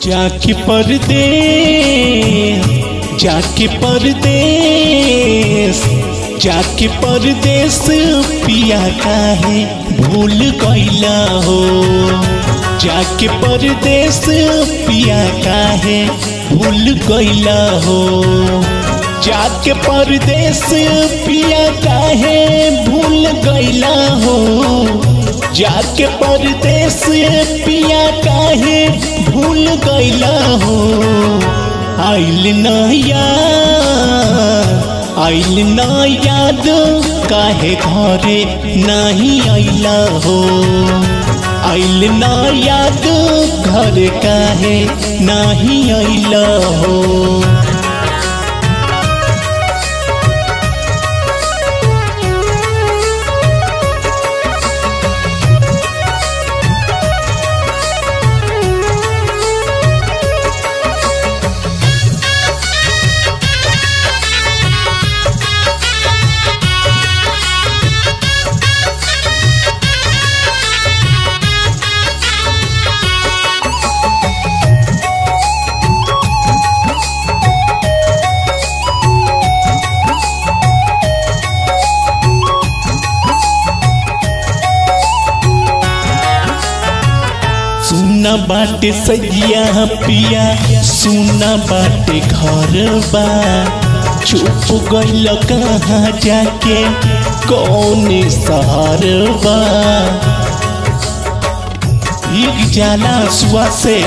जाके परदेस पिया काहे भूल गइला हो। जाके परदेस पिया काहे भूल गइला हो। जाके परदेस पिया काहे भूल गइला हो। जाके परदेस पिया काहे भूल गइला हो। आइल ना याद काहे घरे नहीं आइला हो। आइल ना याद घरे काहे नहीं आइला हो। सुना बाटे सजिया पिया सुना बाटे घर बा। चुप गइल कहाँ जाके कौन शहर बा। भीग जाला सुआ से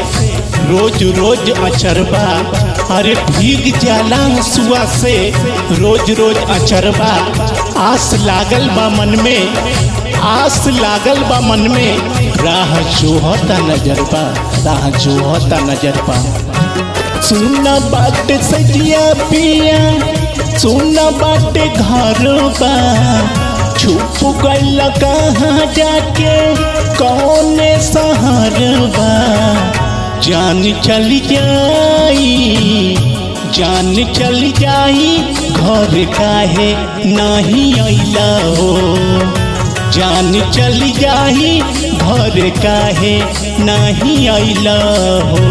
रोज रोज अचरबा। अरे भीग जाला सुआ से रोज रोज अचरबा। आस लागल बा मन में, आस लागल बा मन में। राह जोहता नजरबा, राह जोहता नजरबा। सुना बाटे सजिया पिया सुना बाटे घर बा। छुप गइल कहाँ जाके कौन शहर बा। जान चली जाई घर काहे नहीं आइला हो। जान चली जाई घर काहे नहीं आइला हो।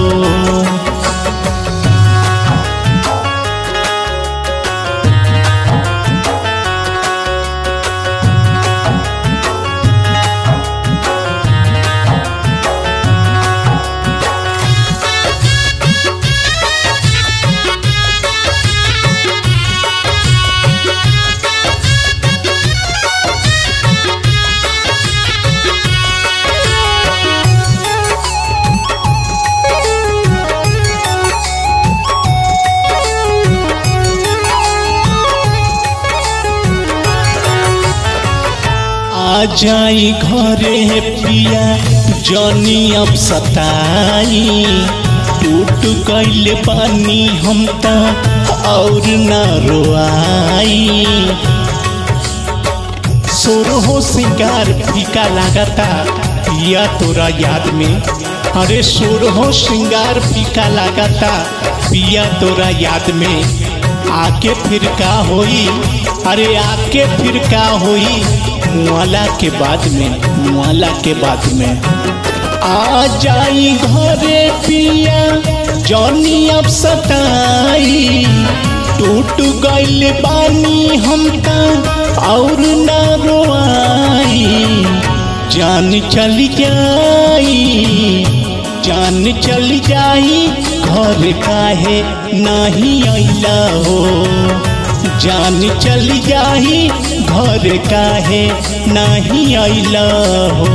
आ जाई घरे पिया जनी अब सताई। टूट गइल पानी हम ता और ना रोआई। सोरहो सिंगार फीका लागता पिया तोरा याद में। अरे सोरहो सिंगार फीका लागता पिया तोरा याद में। आके फिर का होई, अरे आके फिर का होई मुआला के बाद में, मुआला के बाद में। आ जाई घरे पिया जौनी अब सताई। टूट गइल बानी हम ता और ना रोआई। जान चली जाई घर काहे नहीं आइला हो। जान चली जाई घर काहे नहीं आइला हो।